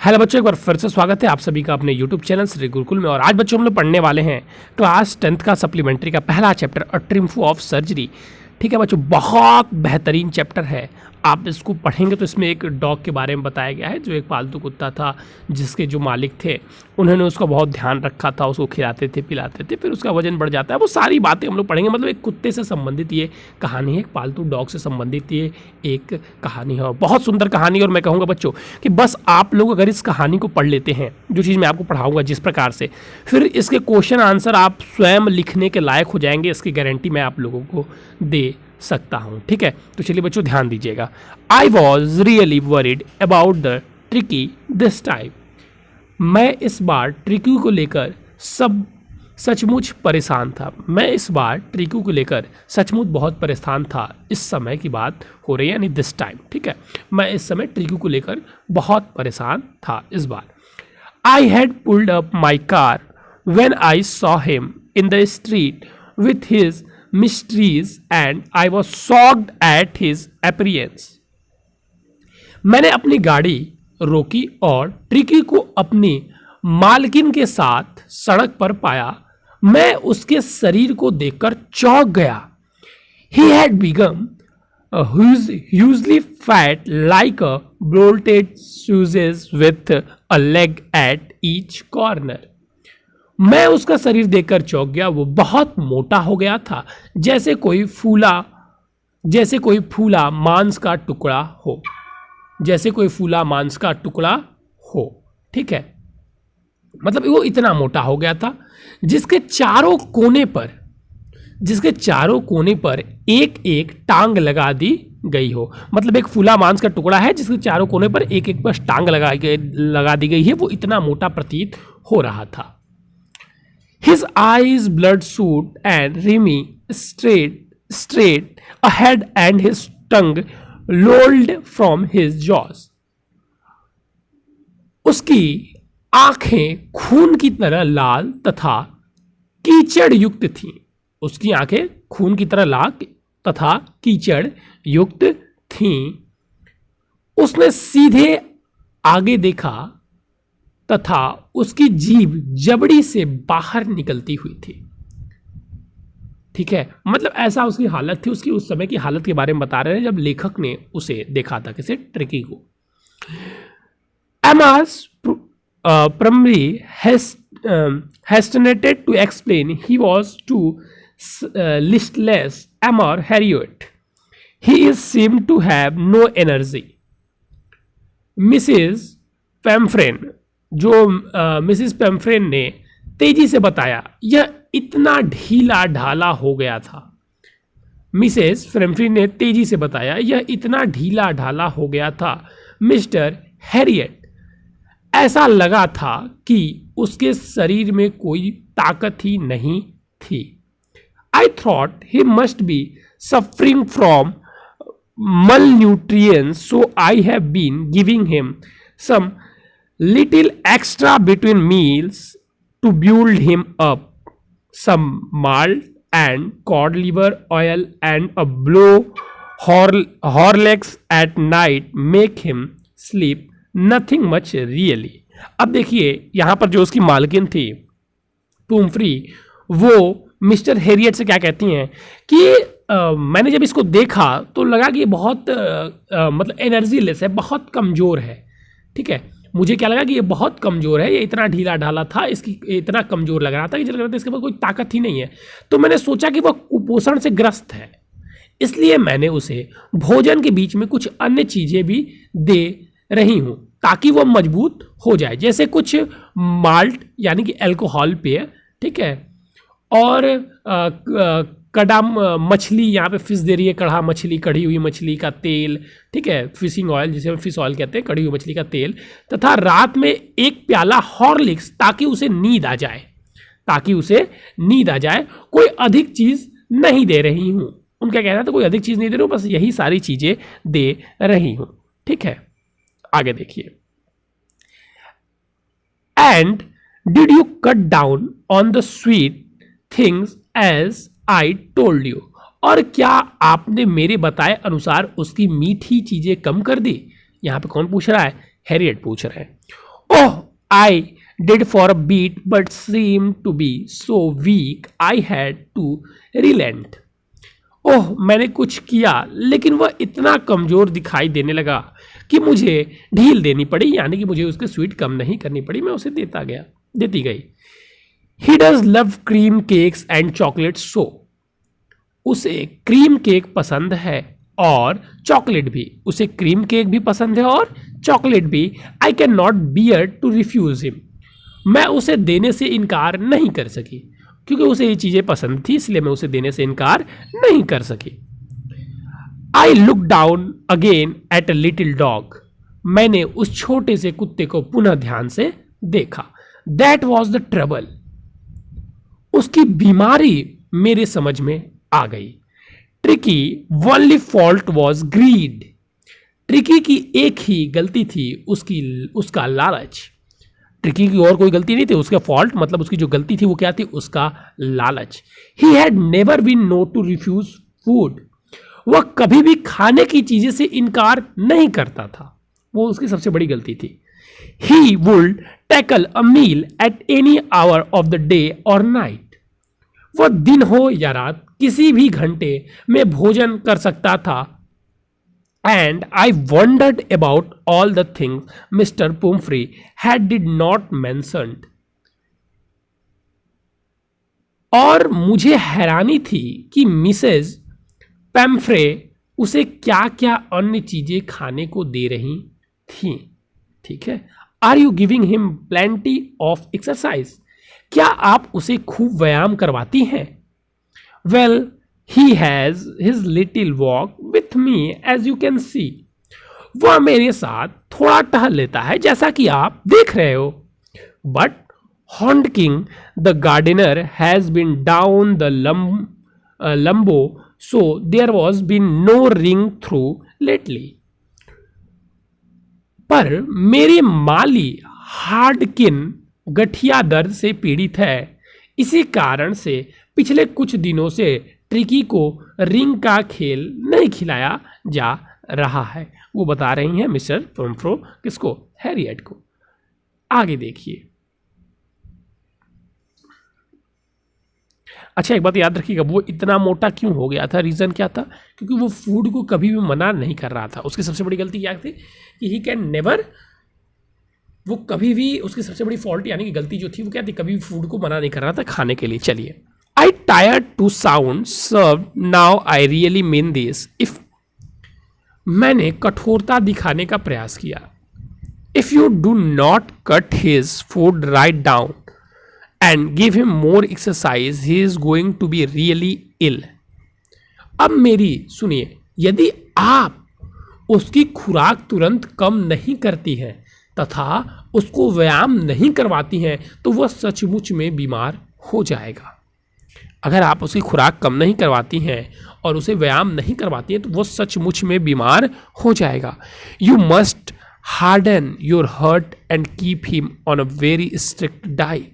Hello बच्चों, एक बार फिर से स्वागत है आप सभी का अपने YouTube चैनल श्री गुरुकुल में। और आज बच्चों हम लोग पढ़ने वाले हैं क्लास 10th का सप्लीमेंट्री का पहला chapter a triumph of surgery. ठीक है बच्चों, बहुत बेहतरीन चैप्टर है। आप इसको पढ़ेंगे तो इसमें एक डॉग के बारे में बताया गया है जो एक पालतू कुत्ता था, जिसके जो मालिक थे उन्होंने उसका बहुत ध्यान रखा था, उसको खिलाते थे पिलाते थे, फिर उसका वजन बढ़ जाता है। वो सारी बातें हम लोग पढ़ेंगे। मतलब एक कुत्ते से संबंधित ये कहानी है, एक पालतू डॉग से संबंधित ये एक कहानी है। बहुत सुंदर कहानी। और मैं कहूँगा बच्चों कि बस आप लोग अगर इस कहानी को पढ़ लेते हैं, जो चीज़ मैं आपको पढ़ाऊँगा जिस प्रकार से, फिर इसके क्वेश्चन आंसर आप स्वयं लिखने के लायक हो जाएंगे। इसकी गारंटी मैं आप लोगों को दे सकता हूं। ठीक है, तो चलिए बच्चों ध्यान दीजिएगा। I was really worried about the tricky this time. मैं इस बार ट्रिकी को लेकर सचमुच परेशान था। मैं इस बार ट्रिकी को लेकर सचमुच बहुत परेशान था। इस समय की बात हो रही है, यानी दिस टाइम। ठीक है, मैं इस समय ट्रिकी को लेकर बहुत परेशान था इस बार। I had pulled up my car when I saw him in the street with his mysteries and I was shocked at his appearance। मैंने अपनी गाड़ी रोकी और ट्रिकी को अपनी मालकिन के साथ सड़क पर पाया। मैं उसके शरीर को देखकर चौंक गया। He had become hugely fat like a bloated sausage with a leg at each corner। मैं उसका शरीर देखकर चौंक गया। वो बहुत मोटा हो गया था, जैसे कोई फूला मांस का टुकड़ा हो, जैसे कोई फूला मांस का टुकड़ा हो। ठीक है, मतलब वो इतना मोटा हो गया था जिसके चारों कोने पर एक एक टांग लगा दी गई हो। मतलब एक फूला मांस का टुकड़ा है जिसके चारों कोने पर एक एक बस टांग लगा दी गई है। वो इतना मोटा प्रतीत हो रहा था। His eyes bloodshot and remy straight ahead and his tongue lolled from his jaws। उसकी आंखें खून की तरह लाल तथा कीचड़ युक्त थीं। उसकी आंखें खून की तरह लाल तथा कीचड़ युक्त थीं। उसने सीधे आगे देखा तथा उसकी जीभ जबड़ी से बाहर निकलती हुई थी। ठीक है, मतलब ऐसा उसकी हालत थी। उसकी उस समय की हालत के बारे में बता रहे हैं जब लेखक ने उसे देखा था, किसे, ट्रिकी को। एमास primary hesitated to explain he was too listless Amar Harriet। He seemed to have no energy। Mrs Pumphrey ने तेजी से बताया, यह इतना ढीला ढाला हो गया था। मिसेस पेम्फ्रेन ने तेजी से बताया, यह इतना ढीला ढाला हो गया था। मिस्टर हैरियट, ऐसा लगा था कि उसके शरीर में कोई ताकत ही नहीं थी। I thought he must be suffering from malnutrition, so I have been giving him some little extra between meals to build him up, some malt and cod liver oil and a blow Horlicks at night make him sleep, nothing much really। अब देखिए यहाँ पर जो उसकी मालकिन थी पुम्फ्री, वो mister Harriet से क्या कहती हैं कि मैंने जब इसको देखा तो लगा कि ये बहुत मतलब एनर्जी लेस है, बहुत कमज़ोर है। ठीक है, मुझे क्या लगा कि ये बहुत कमज़ोर है, ये इतना ढीला ढाला था, इसकी इतना कमज़ोर लग रहा था कि लग रहा था इसके पास कोई ताकत ही नहीं है। तो मैंने सोचा कि वह कुपोषण से ग्रस्त है, इसलिए मैंने उसे भोजन के बीच में कुछ अन्य चीज़ें भी दे रही हूँ ताकि वह मजबूत हो जाए, जैसे कुछ माल्ट यानी कि अल्कोहल पेय। ठीक है, और कड़ा मछली, यहाँ पे फिश दे रही है, कढ़ा मछली, कढ़ी हुई मछली का तेल। ठीक है, फिशिंग ऑयल जिसे हम फिश ऑयल कहते हैं, कढ़ी हुई मछली का तेल, तथा रात में एक प्याला हॉर्लिक्स ताकि उसे नींद आ जाए। कोई अधिक चीज़ नहीं दे रही हूँ। उनका कहना था कोई अधिक चीज़ नहीं दे रही हूँ, बस यही सारी चीज़ें दे रही हूँ। ठीक है, आगे देखिए। And did you cut down on the sweet things as I told you. और क्या आपने मेरे बताए अनुसार उसकी मीठी चीजें कम कर दी। यहां पे कौन पूछ रहा है, हैरियट पूछ रहे हैं। Oh I did for a beat but seem to be so weak I had to relent. Oh मैंने कुछ किया लेकिन वह इतना कमजोर दिखाई देने लगा कि मुझे ढील देनी पड़ी, यानी कि मुझे उसकी स्वीट कम नहीं करनी पड़ी, मैं उसे देती गई। He does love cream cakes and chocolate सो, उसे क्रीम केक पसंद है और चॉकलेट भी, उसे क्रीम केक भी पसंद है और चॉकलेट भी। I can not bear to refuse him, मैं उसे देने से इनकार नहीं कर सकी, क्योंकि उसे ये चीजें पसंद थी इसलिए मैं उसे देने से इनकार नहीं कर सकी। I look down again at a little dog, मैंने उस छोटे से कुत्ते को पुनः ध्यान से देखा। दैट वॉज द ट्रबल, उसकी बीमारी मेरे समझ में आ गई। Tricky only fault was greed, Tricky की एक ही गलती थी, उसका लालच। ट्रिकी की और कोई गलती नहीं थी, उसका फॉल्ट मतलब उसकी जो गलती थी वो क्या थी, उसका लालच। He had never been known to refuse food, वह कभी भी खाने की चीजें से इनकार नहीं करता था, वो उसकी सबसे बड़ी गलती थी। He would tackle a meal at any hour of the day और नाइट, वह दिन हो या रात किसी भी घंटे में भोजन कर सकता था। And I wondered about all the things Mr Pumphrey had did not mentioned, और मुझे हैरानी थी कि मिसेज पेम्फ्रे उसे क्या क्या अन्य चीजें खाने को दे रही थी। ठीक है, are you giving him plenty of exercise, क्या आप उसे खूब व्यायाम करवाती हैं। Well he has his little walk with me as you can see, वह मेरे साथ थोड़ा टहल लेता है जैसा कि आप देख रहे हो। But Hodgkin the gardener has been down the lumbo so there was been no ring through lately, पर मेरे माली हार्डकिन गठिया दर्द से पीड़ित है, इसी कारण से पिछले कुछ दिनों से ट्रिकी को रिंग का खेल नहीं खिलाया जा रहा है। वो बता रही हैं मिस्टर पोम्फ्रे किसको, हैरियट को। आगे देखिए। अच्छा एक बात याद रखिएगा, वो इतना मोटा क्यों हो गया था, रीज़न क्या था, क्योंकि वो फूड को कभी भी मना नहीं कर रहा था। उसकी सबसे बड़ी गलती क्या थी कि ही कैन नेवर, वो कभी भी, उसकी सबसे बड़ी फॉल्ट यानी कि गलती जो थी वो क्या थी, कभी भी फूड को मना नहीं कर रहा था खाने के लिए। चलिए, I tired to sound severe now I really mean this, if, मैंने कठोरता दिखाने का प्रयास किया। If you do not cut his food right down and give him more exercise, he is going to be really ill. अब मेरी सुनिए, यदि आप उसकी खुराक तुरंत कम नहीं करती हैं तथा उसको व्यायाम नहीं करवाती हैं तो वह सचमुच में बीमार हो जाएगा। अगर आप उसकी खुराक कम नहीं करवाती हैं और उसे व्यायाम नहीं करवाती हैं तो वह सचमुच में बीमार हो जाएगा। You must harden your heart and keep him on a very strict diet.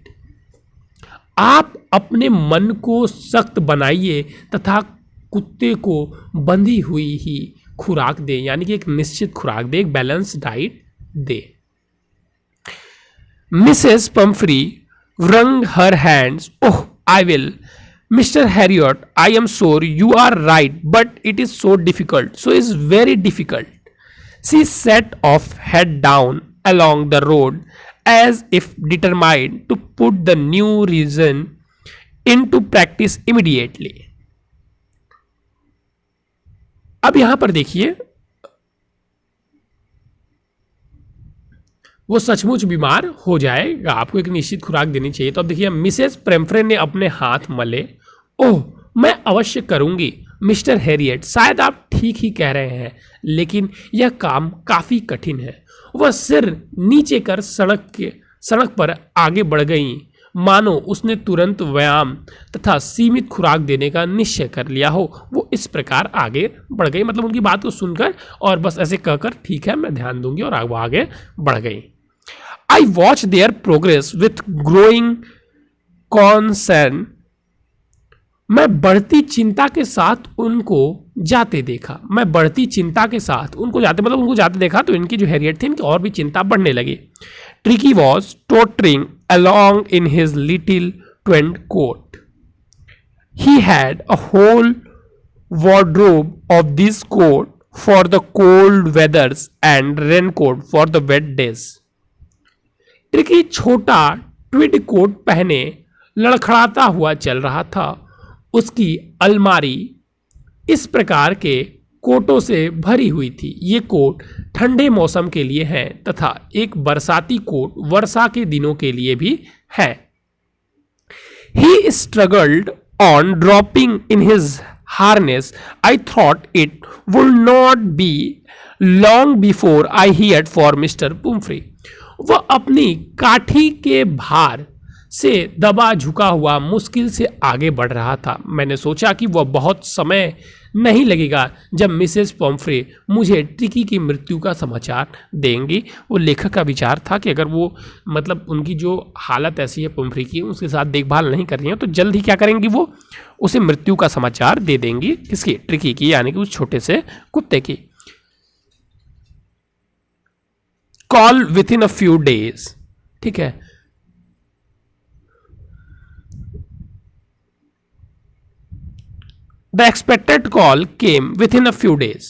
आप अपने मन को सख्त बनाइए तथा कुत्ते को बंधी हुई ही खुराक दें, यानी कि एक निश्चित खुराक दें, एक बैलेंस डाइट दें। Mrs Pomfrey wrung her hands. Oh, I will. Mr. Harriot, I am sure you are right, but it is so difficult. So it's very difficult. She set off head down along the road as if determined to put the new reason into practice immediately. अब यहां पर देखिए, वो सचमुच बीमार हो जाएगा, आपको एक निश्चित खुराक देनी चाहिए। तो अब देखिए, मिसेस पेम्फ्रे ने अपने हाथ मले। ओह, मैं अवश्य करूंगी मिस्टर हैरियट, शायद आप ठीक ही कह रहे हैं, लेकिन यह काम काफी कठिन है। वह सिर नीचे कर सड़क पर आगे बढ़ गई, मानो उसने तुरंत व्यायाम तथा सीमित खुराक देने का निश्चय कर लिया हो। वो इस प्रकार आगे बढ़ गई, मतलब उनकी बात को सुनकर और बस ऐसे कहकर ठीक है मैं ध्यान दूंगी, और वो आगे बढ़ गई। I watch there progress with growing concern, मैं बढ़ती चिंता के साथ उनको जाते देखा। मैं बढ़ती चिंता के साथ उनको जाते, मतलब उनको जाते देखा तो इनकी जो हैरियट थी इनकी और भी चिंता बढ़ने लगी। Tricky was tottering along in his little tweed coat. He had a whole wardrobe of this coat for the cold weathers and raincoat for the wet days. Tricky छोटा ट्विड कोट पहने लड़खड़ाता हुआ चल रहा था। उसकी अलमारी इस प्रकार के कोटों से भरी हुई थी। ये कोट ठंडे मौसम के लिए है तथा एक बरसाती कोट वर्षा के दिनों के लिए भी है। He struggled on dropping in his harness. I thought it would not be long before I heard for Mr. Pumphrey. वह अपनी काठी के भार से दबा झुका हुआ मुश्किल से आगे बढ़ रहा था। मैंने सोचा कि वह बहुत समय नहीं लगेगा जब मिसेस पॉम्फ्रे मुझे ट्रिकी की मृत्यु का समाचार देंगी। वो लेखक का विचार था कि अगर वो मतलब उनकी जो हालत ऐसी है पॉम्फ्रे की, उसके साथ देखभाल नहीं कर रही है, तो जल्द ही क्या करेंगी, वो उसे मृत्यु का समाचार दे देंगी। किसकी? ट्रिकी की, यानी कि उस छोटे से कुत्ते की। Call with in a few days, ठीक है। The expected call came with in a few days.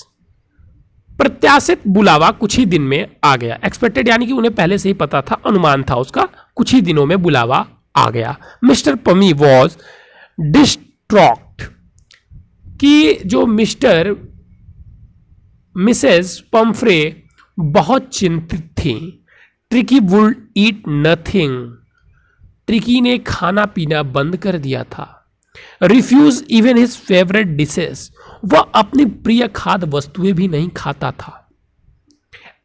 प्रत्याशित बुलावा कुछ ही दिन में आ गया। एक्सपेक्टेड यानी कि उन्हें पहले से ही पता था, अनुमान था उसका, कुछ ही दिनों में बुलावा आ गया। मिस्टर पमी वॉज डिस्ट्रॉक्ट, कि जो मिसेस पम्फ्रे बहुत चिंतित थी। Tricki would eat nothing, Tricki ने खाना पीना बंद कर दिया था। Refuse even his favourite dishes, वह अपनी प्रिय खाद्य वस्तुएं भी नहीं खाता था।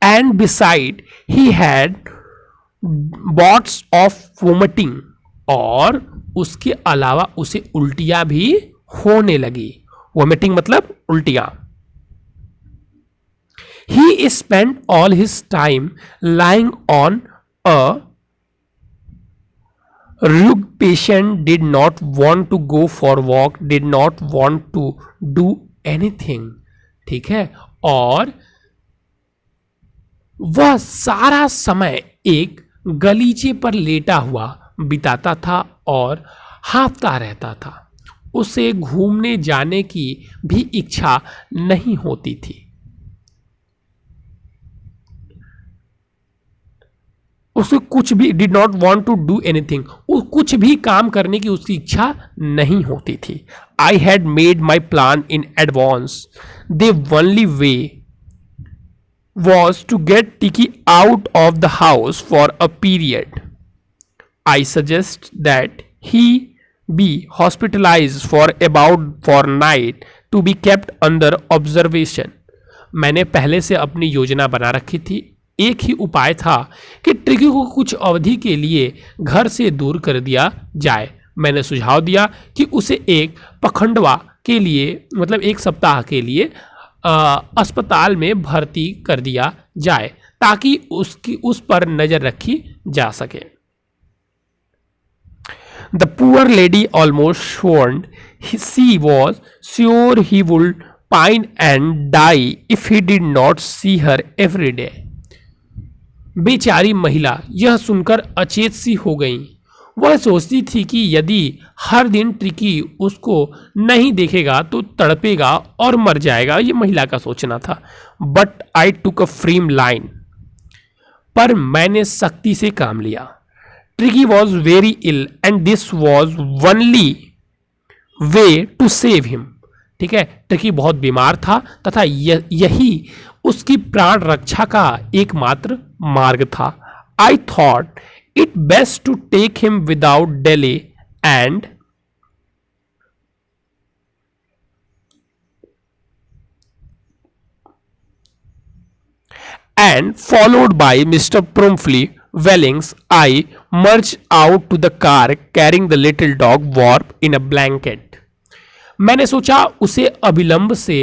And beside he had bouts of vomiting, और उसके अलावा उसे उल्टियां भी होने लगी। वोमिटिंग मतलब उल्टियां। He spent all his time lying on a rug. Patient did not want to go for walk, did not want to do anything. ठीक है, और वह सारा समय एक गलीचे पर लेटा हुआ बिताता था और हांफता रहता था। उसे घूमने जाने की भी इच्छा नहीं होती थी। उसे कुछ भी, did not want to do anything, कुछ भी काम करने की उसकी इच्छा नहीं होती थी। I had made my plan in advance, the only way was to get Tricki out of the house for a period. I suggest that he be hospitalise for about fortnight to be kept under observation. मैंने पहले से अपनी योजना बना रखी थी। एक ही उपाय था कि ट्रिकी को कुछ अवधि के लिए घर से दूर कर दिया जाए। मैंने सुझाव दिया कि उसे एक पखंडवा के लिए, मतलब एक सप्ताह के लिए अस्पताल में भर्ती कर दिया जाए ताकि उस पर नजर रखी जा सके। The poor lady almost sured she was sure he would pine and die if he did not see her every day. बेचारी महिला यह सुनकर अचेत सी हो गई। वह सोचती थी कि यदि हर दिन ट्रिकी उसको नहीं देखेगा तो तड़पेगा और मर जाएगा। ये महिला का सोचना था। But I took a फ्रीम line, पर मैंने सख्ती से काम लिया। Tricki was very ill and this was only way to save him. ठीक है, ट्रिकी बहुत बीमार था तथा यही उसकी प्राण रक्षा का एकमात्र मार्ग था। I thought it best to take him without delay and followed by Mr. Pumphrey Wellings, I marched out to the car carrying the little dog warped in a blanket. मैंने सोचा उसे अविलंब से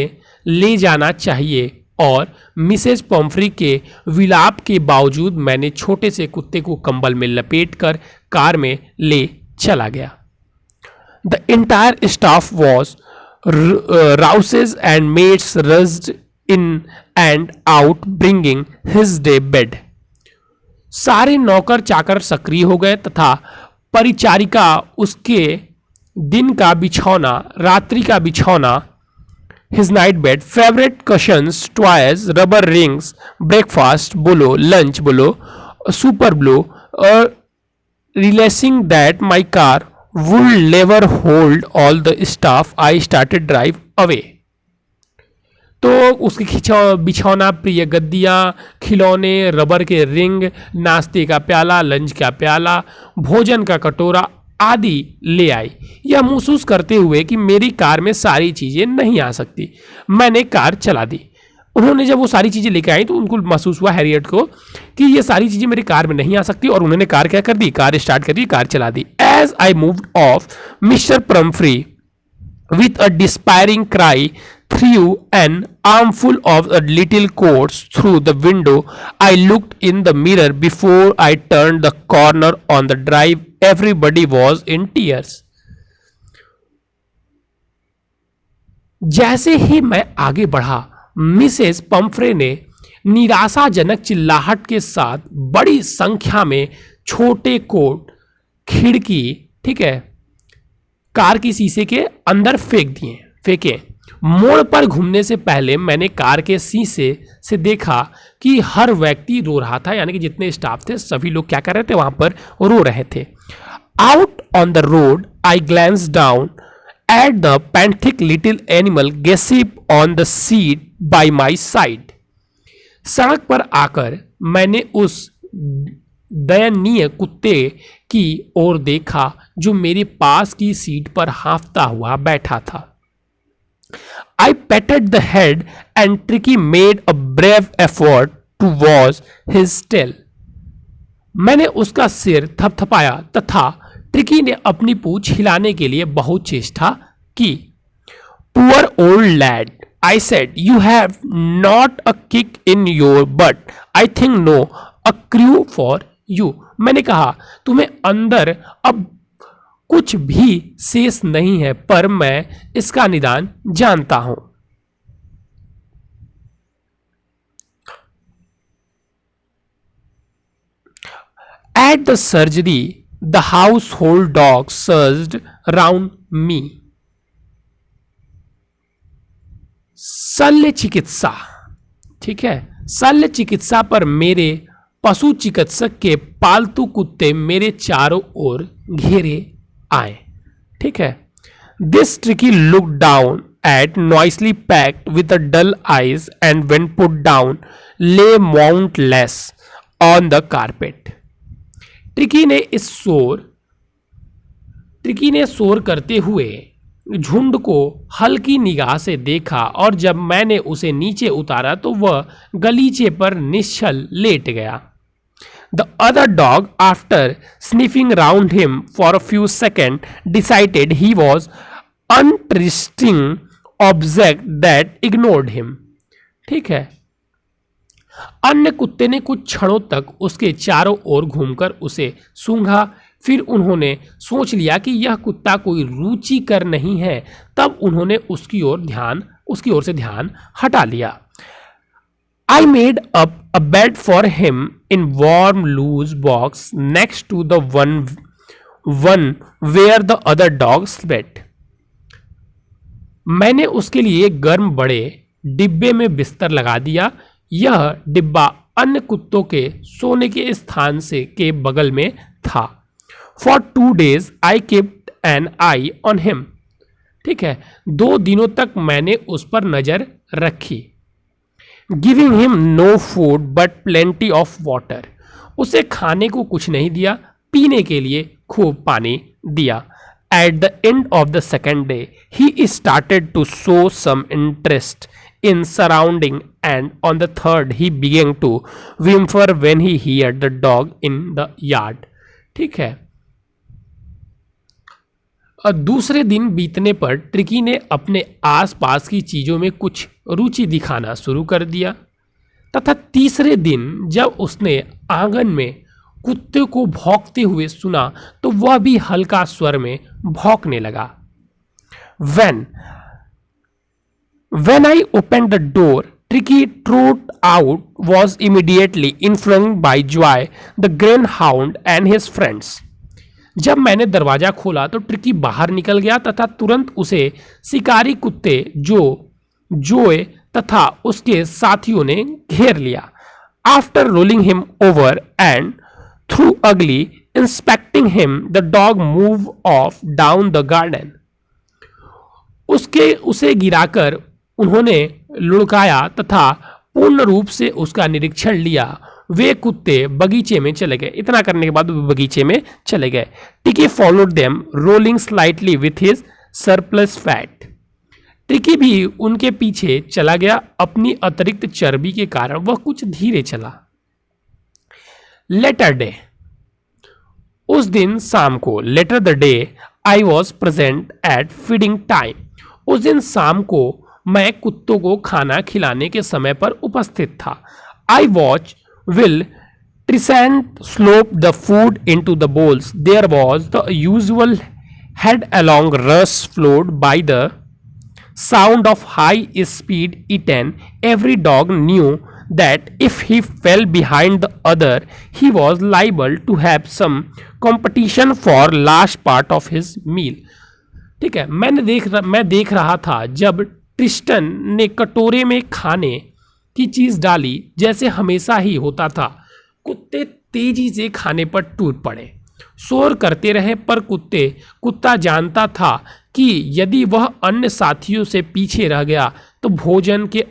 ले जाना चाहिए और मिसेज पॉम्फ्री के विलाप के बावजूद मैंने छोटे से कुत्ते को कंबल में लपेटकर कार में ले चला गया। The entire staff was roused and maids rushed in and out bringing his day bed. सारे नौकर चाकर सक्रिय हो गए तथा परिचारिका उसके दिन का बिछौना, रात्रि का बिछौना, his night bed, favourite cushions, toys, rubber rings, breakfast बोलो, लंच बोलो, सुपर बोलो, realizing that my car would never hold all the stuff, I started drive away. तो उसके बिछौना, प्रिय गद्दियाँ, खिलौने, रबर के रिंग, नाश्ते का प्याला, लंच का प्याला, भोजन का कटोरा आदि ले आई, यह महसूस करते हुए कि मेरी कार में सारी चीज़ें नहीं आ सकती। मैंने कार चला दी। उन्होंने जब वो सारी चीज़ें लेकर आई तो उनको महसूस हुआ हैरियट को कि ये सारी चीज़ें मेरी कार में नहीं आ सकती, और उन्होंने कार क्या कर दी, कार स्टार्ट कर दी, कार चला दी। As I moved off, Mr Pumphrey with a despairing cry threw an armful of a little coats through the window. I looked in the mirror before I turned the corner on the drive. Everybody was in tears. जैसे ही मैं आगे बढ़ा, Mrs Pomfrey ने निराशाजनक चिल्लाहट के साथ बड़ी संख्या में छोटे कोट खिड़की, ठीक है, कार की शीशे के अंदर फेंके। मोड़ पर घूमने से पहले मैंने कार के शीशे से देखा कि हर व्यक्ति रो रहा था, यानी कि जितने स्टाफ थे सभी लोग क्या कर रहे थे, वहां पर रो रहे थे। Out on the road I glance down at the pathetic little animal gasping on the seat by my side. सड़क पर आकर मैंने उस दयनीय कुत्ते की ओर देखा जो मेरे पास की सीट पर हांफता हुआ बैठा था। I patted the head and Tricky made a brave effort to wash his tail. मैंने उसका सिर थपथपाया तथा ट्रिकी ने अपनी पूंछ हिलाने के लिए बहुत चेष्टा की। Poor old lad, I said, you have not a kick in your butt. I think no, a crew for you. मैंने कहा तुम्हें अंदर अब कुछ भी शेष नहीं है, पर मैं इसका निदान जानता हूं। At the surgery, the household dogs surged round me. शल्य चिकित्सा, ठीक है, शल्य चिकित्सा पर मेरे पशु चिकित्सक के पालतू कुत्ते मेरे चारों ओर घेरे आए, ठीक है। This Tricki look down at noisily packed with dull eyes and when put down lay motionless on the carpet. Tricki ने शोर करते हुए झुंड को हल्की निगाह से देखा, और जब मैंने उसे नीचे उतारा तो वह गलीचे पर निश्चल लेट गया। The other dog, after sniffing round him for a few seconds, decided he was uninteresting object that ignored him. ठीक है। अन्य कुत्ते ने कुछ क्षणों तक उसके चारों ओर घूमकर उसे सूंघा, फिर उन्होंने सोच लिया कि यह कुत्ता कोई रुचिकर नहीं है, तब उन्होंने उसकी ओर से ध्यान हटा लिया। I made up a bed for him in warm loose box next to the one where the other dogs slept. मैंने उसके लिए गर्म बड़े डिब्बे में बिस्तर लगा दिया। यह डिब्बा अन्य कुत्तों के सोने के स्थान के बगल में था। For 2 days I kept an eye on him. ठीक है, 2 दिनों तक मैंने उस पर नजर रखी। Giving him no food but plenty of water. उसे खाने को कुछ नहीं दिया, पीने के लिए खूब पानी दिया। At the end of the second day, he started to show some interest in surrounding, and on the third, he began to whimper when he heard the dog in the yard. ठीक है। दूसरे दिन बीतने पर tricky ने अपने आसपास की चीज़ों में कुछ रुचि दिखाना शुरू कर दिया, तथा तीसरे दिन जब उसने आंगन में कुत्ते को भौंकते हुए सुना तो वह भी हल्का स्वर में भौंकने लगा। When I opened the door, Tricky trot out was immediately influenced by Joy, the greyhound and his friends. जब मैंने दरवाजा खोला तो ट्रिकी बाहर निकल गया तथा तुरंत उसे शिकारी कुत्ते जोए तथा उसके साथियों ने घेर लिया. After rolling him over and through ugly inspecting him, the dog moved off down the garden. उसे गिराकर उन्होंने लुढ़काया तथा पूर्ण रूप से उसका निरीक्षण लिया. वे कुत्ते बगीचे में चले गए. इतना करने के बाद वे बगीचे में चले गए. टिकी followed them rolling slightly with his surplus fat. टिकी भी उनके पीछे चला गया. अपनी अतिरिक्त चर्बी के कारण वह कुछ धीरे चला. Later day. उस दिन शाम को, later the day I was present at feeding time. उस दिन शाम को मैं कुत्तों को खाना खिलाने के समय पर उपस्थित था. I watch while Tristan slop the food into the bowls. There was the usual headlong rush followed by the sound of high speed eaten. Every dog knew that if he fell behind the other, he was liable to have some competition for last part of his meal. ठीक है, मैं देख रहा था जब Tristan ने कटोरे में खाने की चीज डाली. जैसे हमेशा ही होता था, कुत्ते तेजी से खाने पर टूट पड़े. शोर करते रहे पर कुत्ता जानता था कि यदि वह अन्य साथियों से पीछे रह गया तो भोजन के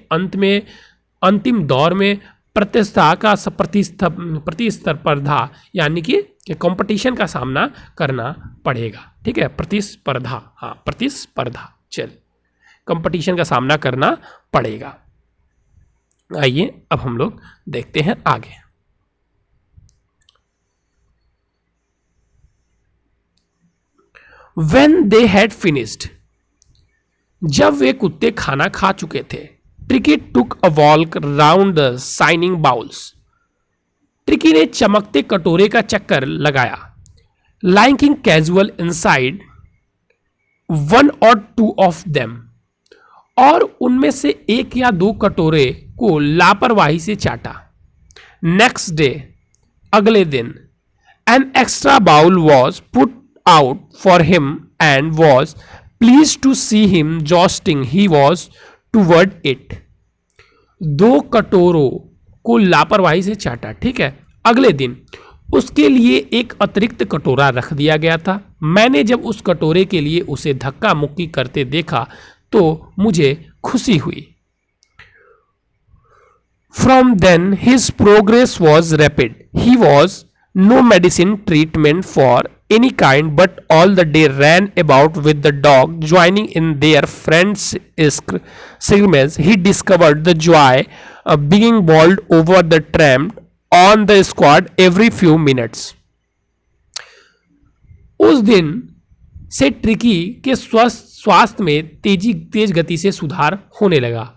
अंतिम दौर में प्रतिस्पर्धा यानी कि कंपटीशन का सामना करना पड़ेगा. ठीक है, प्रतिस्पर्धा चल कंपटीशन का सामना करना पड़ेगा. आइए अब हम लोग देखते हैं आगे. When they had finished, जब वे कुत्ते खाना खा चुके थे, tricky took a walk round the shining bowls. Tricky ने चमकते कटोरे का चक्कर लगाया. Liking casual inside one or two of them, और उनमें से एक या दो कटोरे को लापरवाही से चाटा. Next day, अगले दिन, an extra bowl was put out for him and was pleased to see him jousting he was toward it. दो कटोरों को लापरवाही से चाटा. ठीक है, अगले दिन उसके लिए एक अतिरिक्त कटोरा रख दिया गया था. मैंने जब उस कटोरे के लिए उसे धक्का मुक्की करते देखा तो मुझे खुशी हुई. From then his progress was rapid. He was no medicine treatment for any kind, but all the day ran about with the dog, joining in their friends' scrimmage. He discovered the joy of being bowled over the tramp on the squad every few minutes. उस दिन से tricky के स्वास्थ्य में तेज गति से सुधार होने लगा.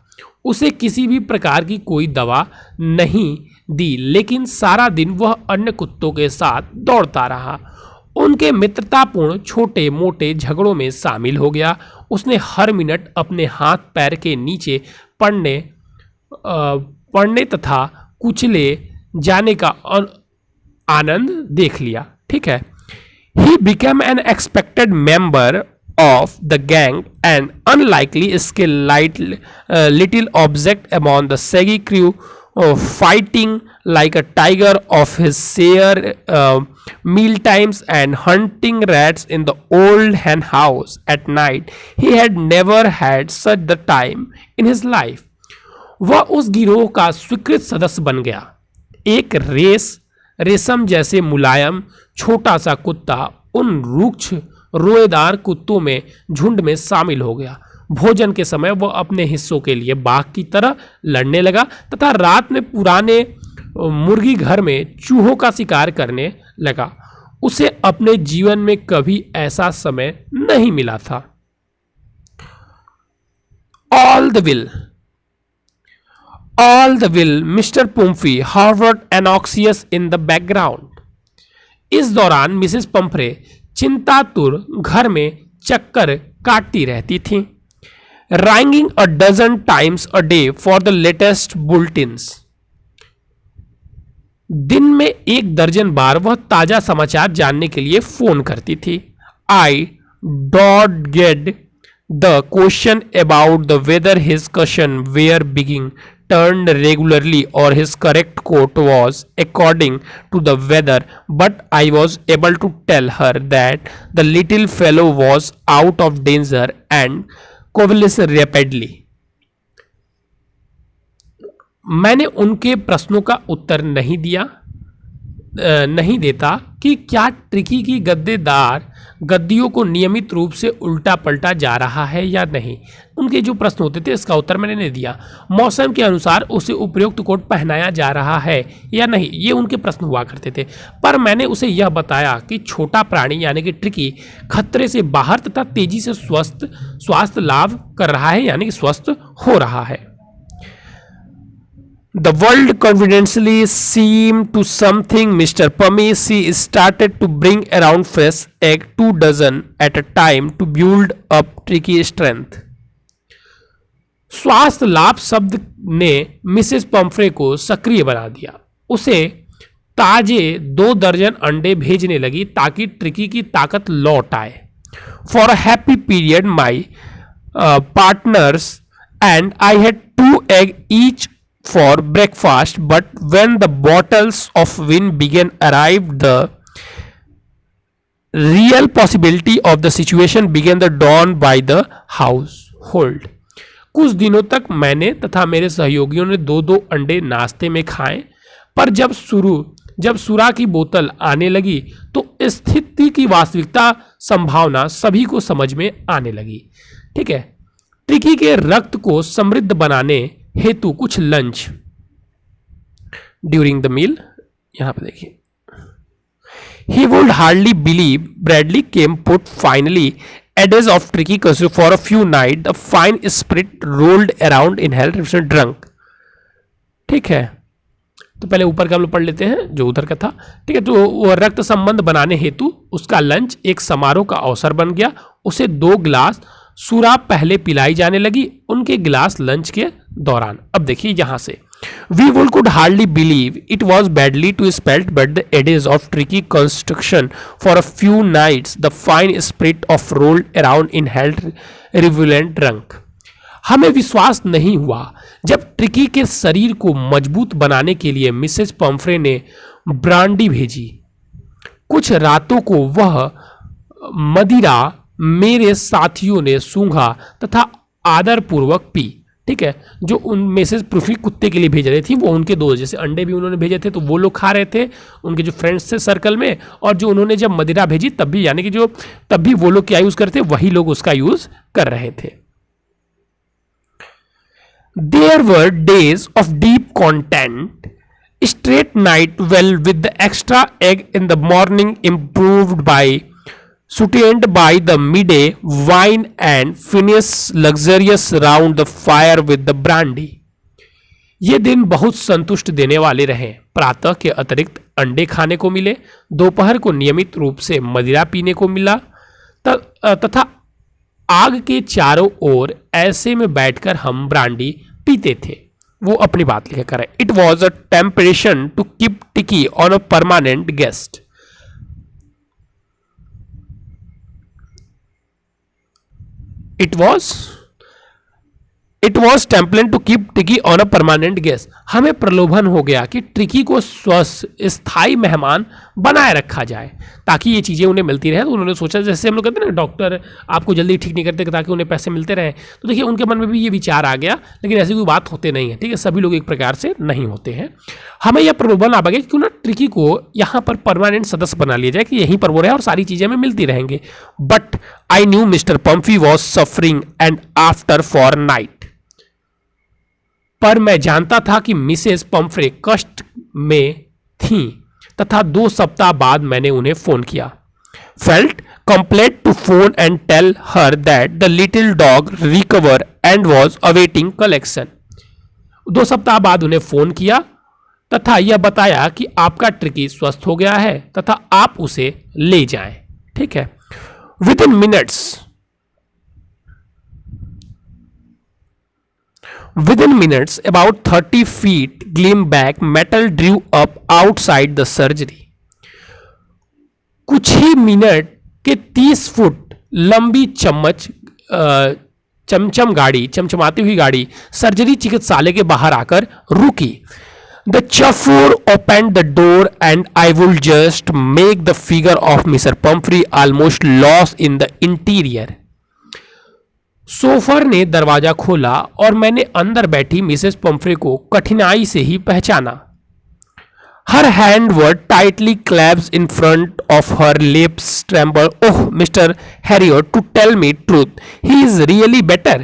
उसे किसी भी प्रकार की कोई दवा नहीं दी, लेकिन सारा दिन वह अन्य कुत्तों के साथ दौड़ता रहा. उनके मित्रतापूर्ण छोटे मोटे झगड़ों में शामिल हो गया. उसने हर मिनट अपने हाथ पैर के नीचे पड़ने तथा कुचले जाने का आनंद देख लिया. ठीक है, he became an expected member of the gang, an unlikely skill little object among the shaggy crew, fighting like a tiger of his share meal times and hunting rats in the old hen house at night. He had never had such the time in his life. वह उस गिरोह का स्वीकृत सदस्य बन गया. एक रेशम जैसे मुलायम छोटा सा कुत्ता उन रुक्ष रोएदार कुत्तों में झुंड में शामिल हो गया. भोजन के समय वह अपने हिस्सों के लिए बाघ की तरह लड़ने लगा तथा रात में पुराने मुर्गी घर में चूहों का शिकार करने लगा. उसे अपने जीवन में कभी ऐसा समय नहीं मिला था. All the while, Mr. Pumphrey hovered anxious in the background. इस दौरान मिसेस पंफ्रे चिंतातुर घर में चक्कर काटती रहती थी. ringing a dozen times a day for the latest bulletins. दिन में 1 दर्जन बार वह ताजा समाचार जानने के लिए फोन करती थी. I dodged the question about the whether his cushion were being turned regularly or his correct coat was according to the weather, but I was able to tell her that the little fellow was out of danger and convalesced rapidly. मैंने उनके प्रश्नों का उत्तर नहीं देता कि क्या tricky की गद्देदार गद्दियों को नियमित रूप से उल्टा पलटा जा रहा है या नहीं. उनके जो प्रश्न होते थे इसका उत्तर मैंने नहीं दिया. मौसम के अनुसार उसे उपयुक्त कोट पहनाया जा रहा है या नहीं, ये उनके प्रश्न हुआ करते थे. पर मैंने उसे यह बताया कि छोटा प्राणी यानी कि ट्रिकी खतरे से बाहर तथा तेजी से स्वास्थ्य लाभ कर रहा है यानी कि स्वस्थ हो रहा है. The world confidentially seemed to something Mr. Pummy. She started to bring around fresh egg 2 dozen at a time to build up Tricky strength. स्वास्थ्य लाभ शब्द ने मिसेस पम्फ्रे को सक्रिय बना दिया. उसे ताजे 2 दर्जन अंडे भेजने लगी ताकि ट्रिकी की ताकत लौट आए. For a happy period, my partners and I had 2 eggs each for breakfast, but when the bottles of wine began arrived, the real possibility of the situation began to dawn by the household. कुछ दिनों तक मैंने तथा मेरे सहयोगियों ने 2-2 अंडे नाश्ते में खाए, पर जब सुरा की बोतल आने लगी तो स्थिति की वास्तविकता संभावना सभी को समझ में आने लगी. ठीक है. ट्रिकी के रक्त को समृद्ध बनाने हेतु कुछ लंच ड्यूरिंग द मील, यहां पर देखिए. He would hardly believe Bradley came put finally edges of Tricky for a few nights. The fine spirit rolled around in hell drunk. ठीक है. तो पहले ऊपर का हम लोग पढ़ लेते हैं जो उधर का था. ठीक है. तो वो रक्त संबंध बनाने हेतु उसका लंच एक समारोह का अवसर बन गया. उसे 2 गिलास सुरा पहले पिलाई जाने लगी उनके गिलास लंच के दौरान. अब देखिए यहां से We could hardly believe it was badly to spelt, but the edges of tricky construction for a few nights the fine spirit of rolled around in held revelant drunk. हमें विश्वास नहीं हुआ जब ट्रिकी के शरीर को मजबूत बनाने के लिए मिसेस पम्फ्रे ने ब्रांडी भेजी. कुछ रातों को वह मदिरा मेरे साथियों ने सूंघा तथा आदरपूर्वक पी. ठीक है. जो उन मिसेस प्रूफी कुत्ते के लिए भेज रही थी वो उनके 2 जैसे अंडे भी उन्होंने भेजे थे तो वो लोग खा रहे थे उनके जो फ्रेंड्स थे सर्कल में, और जो उन्होंने जब मदिरा भेजी तब भी यानी कि जो तब भी वो लोग क्या यूज करते वही लोग उसका यूज कर रहे थे. There were days of deep content, straight night well with the extra egg in the morning improved by sweetened by the midday wine and finish luxurious round the fire with the brandy. ये दिन बहुत संतुष्ट देने वाले रहे. प्रातः के अतिरिक्त अंडे खाने को मिले, दोपहर को नियमित रूप से मदिरा पीने को मिला तथा आग के चारों ओर ऐसे में बैठकर हम ब्रांडी पीते थे. वो अपनी बात लिखा कर रहे. It was a temptation to keep Tricki on a permanent guest. It was tempting to keep Tricky on a permanent guest. हमें प्रलोभन हो गया कि ट्रिकी को स्वस्थ स्थायी मेहमान बनाए रखा जाए ताकि ये चीज़ें उन्हें मिलती रहे. तो उन्होंने सोचा जैसे हम लोग कहते हैं ना डॉक्टर आपको जल्दी ठीक नहीं करते ताकि उन्हें पैसे मिलते रहे. तो देखिए उनके मन में भी ये विचार आ गया, लेकिन ऐसी कोई बात होते नहीं है. ठीक है. सभी लोग एक प्रकार से नहीं होते हैं. हमें यह प्रलोभन आ गया क्यों ना ट्रिकी को यहाँ पर परमानेंट सदस्य बना लिया जाए कि यहीं पर वो रहे और सारी चीज़ें हमें मिलती रहेंगे. But I knew Mr Pumphrey was suffering and after fortnight. पर मैं जानता था कि मिसेस पम्फ्रे कष्ट में थीं तथा 2 सप्ताह बाद मैंने उन्हें फोन किया. Felt complaint to phone and tell her that the little dog recover and was awaiting collection. 2 सप्ताह बाद उन्हें फोन किया तथा यह बताया कि आपका ट्रिकी स्वस्थ हो गया है तथा आप उसे ले जाएं. ठीक है. With in minutes Within minutes, about 30 feet gleam back metal drew up outside the surgery. कुछ ही मिनट के 30 फुट लंबी चमचमाती हुई गाड़ी सर्जरी चिकित्सालय के बाहर आकर रुकी. The chauffeur opened the door and I would just make the figure of Mr. Pumphrey almost lost in the interior. So far ने दरवाजा खोला और मैंने अंदर बैठी मिसेस पंफ्रे को कठिनाई से ही पहचाना. Her hand were tightly clasped in front of her lips trembled. Oh, Mr. Harriot, to tell me truth, he is really better.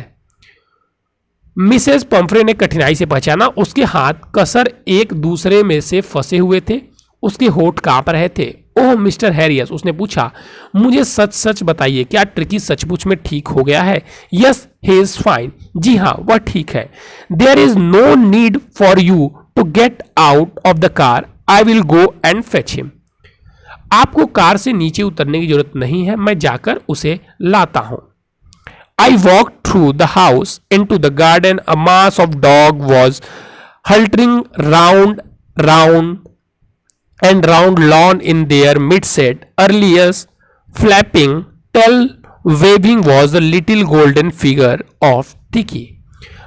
Mrs Pomfrey ने कठिनाई से पहचाना. उसके हाथ कसर एक दूसरे में से फंसे हुए थे, उसके होठ कांप रहे थे. ओह मिस्टर हैरियस, उसने पूछा, मुझे सच सच बताइए, क्या ट्रिकी सचमुच में ठीक हो गया है? Yes, he is fine. जी हाँ, वह ठीक है. There is no need for you to get out of the car. I will go and fetch him. आपको कार से नीचे उतरने की जरूरत नहीं है, मैं जाकर उसे लाता हूं. I walked through the house into the garden. A mass of dog was hultering round and round lawn in their midst. Earliest flapping, tail waving was the little golden figure of Tiki.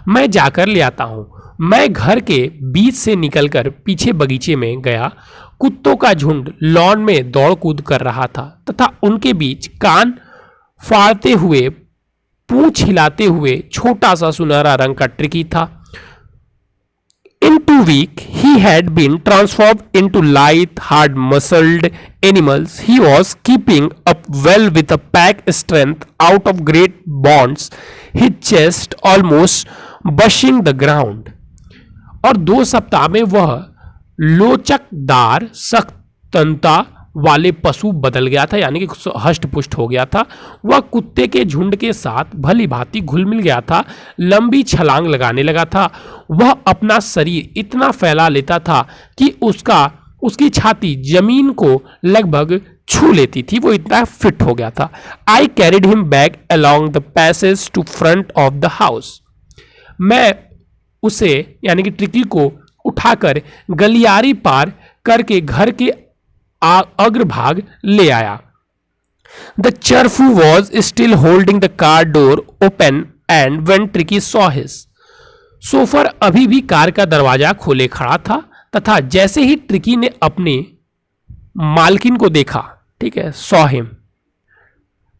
मैं जाकर ले आता हूँ. मैं घर के बीच से निकलकर पीछे बगीचे में गया. कुत्तों का झुंड लॉन में दौड़ कूद कर रहा था तथा उनके बीच कान फाड़ते हुए, पूंछ हिलाते हुए छोटा सा सुनहरा रंग का ट्रिकी था. In 2 weeks, he had been transformed into lithe, hard-muscled animals. He was keeping up well with a pack strength out of great bonds, his chest almost brushing the ground. और 2 सप्ताह में वह लोचकदार सख्त तंता वाले पशु बदल गया था, यानी कि हष्ट पुष्ट हो गया था. वह कुत्ते के झुंड के साथ भली भांति घुल मिल गया था, लंबी छलांग लगाने लगा था. वह अपना शरीर इतना फैला लेता था कि उसकी छाती जमीन को लगभग छू लेती थी. वो इतना फिट हो गया था. I carried him back along the passage to front of the house. मैं उसे यानी कि ट्रिकी को उठाकर गलियारी पार करके घर के अग्रभाग ले आया. द चरफू was still holding the car door open and when Tricki saw his. Chauffeur अभी भी कार का दरवाजा खोले खड़ा था तथा जैसे ही ट्रिकी ने अपने मालकिन को देखा, ठीक है, सॉ हिम,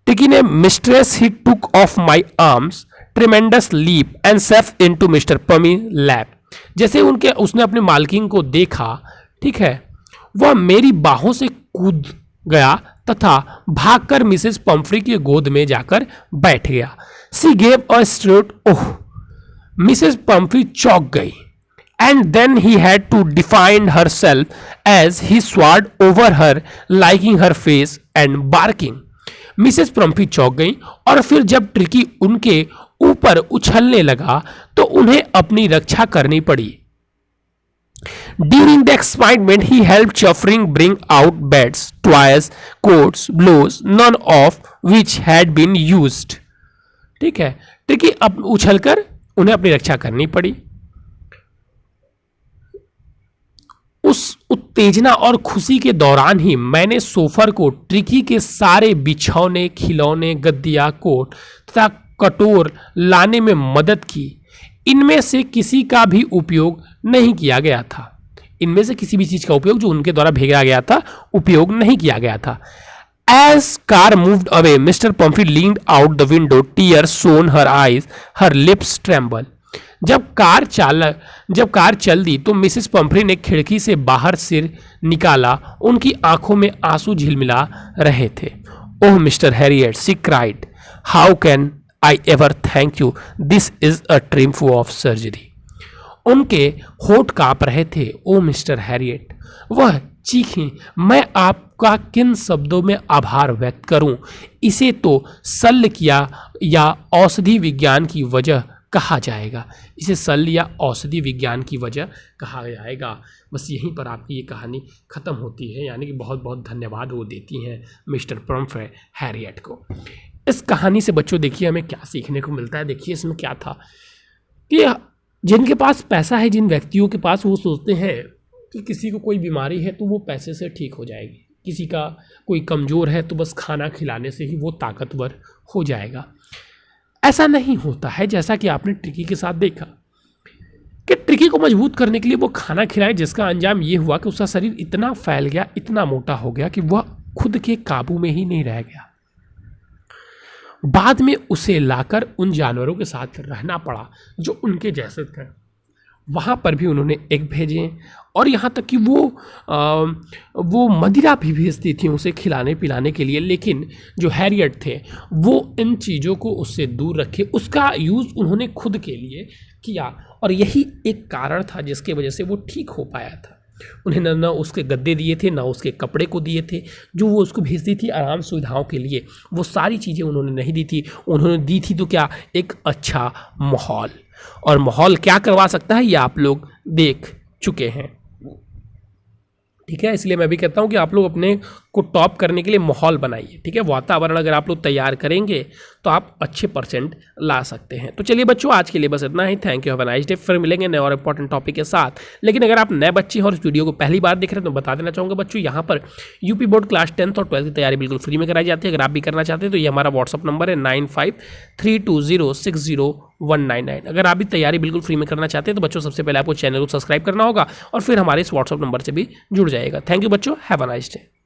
ट्रिकी ने mistress he took off my arms tremendous leap and safe into mister Pumphrey lap. जैसे उसने अपने मालकिन को देखा, ठीक है, वह मेरी बाहों से कूद गया तथा भागकर मिसेस पंफ्री की गोद में जाकर बैठ गया. She gave a straight oh. Mrs Pumphrey चौंक गई. And then he had to defend herself as he swarmed over her, licking her face and barking. Mrs Pumphrey चौंक गई और फिर जब ट्रिकी उनके ऊपर उछलने लगा तो उन्हें अपनी रक्षा करनी पड़ी. During the excitement, he helped Chuffering bring out beds, toys, coats, blows, none of which had been used. ठीक है, ट्रिकी अब उछलकर उन्हें अपनी रक्षा करनी पड़ी. उस उत्तेजना और खुशी के दौरान ही मैंने सोफर को ट्रिकी के सारे बिछौने, खिलौने, गद्दिया, कोट तथा कटोर लाने में मदद की. इनमें से किसी का भी उपयोग नहीं किया गया था. इनमें से किसी भी चीज का उपयोग जो उनके द्वारा भेजा गया था, उपयोग नहीं किया गया था. As car moved away, Mr. Pumphrey leaned out the window, tears shone her eyes, her lips trembled. जब कार चल दी तो मिसेस पंफ्री ने खिड़की से बाहर सिर निकाला. उनकी आंखों में आंसू झिलमिला रहे थे. Oh Mr Herriot, she cried, how can I ever thank you. This is a triumph of surgery. उनके होठ कांप रहे थे. ओ मिस्टर हैरियट, वह चीखें, मैं आपका किन शब्दों में आभार व्यक्त करूं. इसे तो शल्य किया या औषधि विज्ञान की वजह कहा जाएगा. इसे शल्य या औषधि विज्ञान की वजह कहा जाएगा. बस यहीं पर आपकी ये कहानी ख़त्म होती है. यानी कि बहुत बहुत धन्यवाद वो देती हैं मिस्टर पंफ्रे हैरियट को. इस कहानी से बच्चों देखिए हमें क्या सीखने को मिलता है. देखिए इसमें क्या था कि जिनके पास पैसा है, जिन व्यक्तियों के पास, वो सोचते हैं कि किसी को कोई बीमारी है तो वो पैसे से ठीक हो जाएगी, किसी का कोई कमज़ोर है तो बस खाना खिलाने से ही वो ताकतवर हो जाएगा। ऐसा नहीं होता है। जैसा कि आपने ट्रिकी के साथ देखा कि ट्रिकी को मजबूत करने के लिए वो खाना खिलाए, जिसका अंजाम ये हुआ कि उसका शरीर इतना फैल गया, इतना मोटा हो गया कि वह खुद के काबू में ही नहीं रह गया। बाद में उसे लाकर उन जानवरों के साथ रहना पड़ा जो उनके जैसे थे। वहाँ पर भी उन्होंने एग भेजे और यहाँ तक कि वो मदिरा भी भेजती थी उसे खिलाने पिलाने के लिए। लेकिन जो हैरियट थे वो इन चीज़ों को उससे दूर रखे, उसका यूज़ उन्होंने खुद के लिए किया और यही एक कारण था जिसके वजह से वो ठीक हो पाया था। उन्हें न उसके गद्दे दिए थे, ना उसके कपड़े को दिए थे, जो वो उसको भेजती थी आराम सुविधाओं के लिए, वो सारी चीज़ें उन्होंने नहीं दी थी। उन्होंने दी थी तो क्या, एक अच्छा माहौल। और माहौल क्या करवा सकता है ये आप लोग देख चुके हैं, ठीक है। इसलिए मैं भी कहता हूँ कि आप लोग अपने को टॉप करने के लिए माहौल बनाइए, ठीक है। वातावरण अगर आप लोग तैयार करेंगे तो आप अच्छे परसेंट ला सकते हैं। तो चलिए बच्चों, आज के लिए बस इतना ही। Thank you, have a nice day. फिर मिलेंगे नए और इंपॉर्टेंट टॉपिक के साथ। लेकिन अगर आप नए बच्चे हैं और इस वीडियो को पहली बार देख रहे हैं तो बता देना चाहूँगा बच्चों, यहाँ पर यूपी बोर्ड क्लास 10th और 12th की तैयारी बिल्कुल फ्री में कराई जाती है। अगर आप भी करना चाहते हैं तो ये हमारा व्हाट्सअप नंबर है 9532060199। अगर आप भी तैयारी बिल्कुल फ्री में करना चाहते हैं तो बच्चों सबसे पहले आपको चैनल को सब्सक्राइब करना होगा और फिर हमारे इस व्हाट्सअप नंबर से भी जुड़ जाएगा। थैंक यू बच्चों, हैव अ नाइस डे।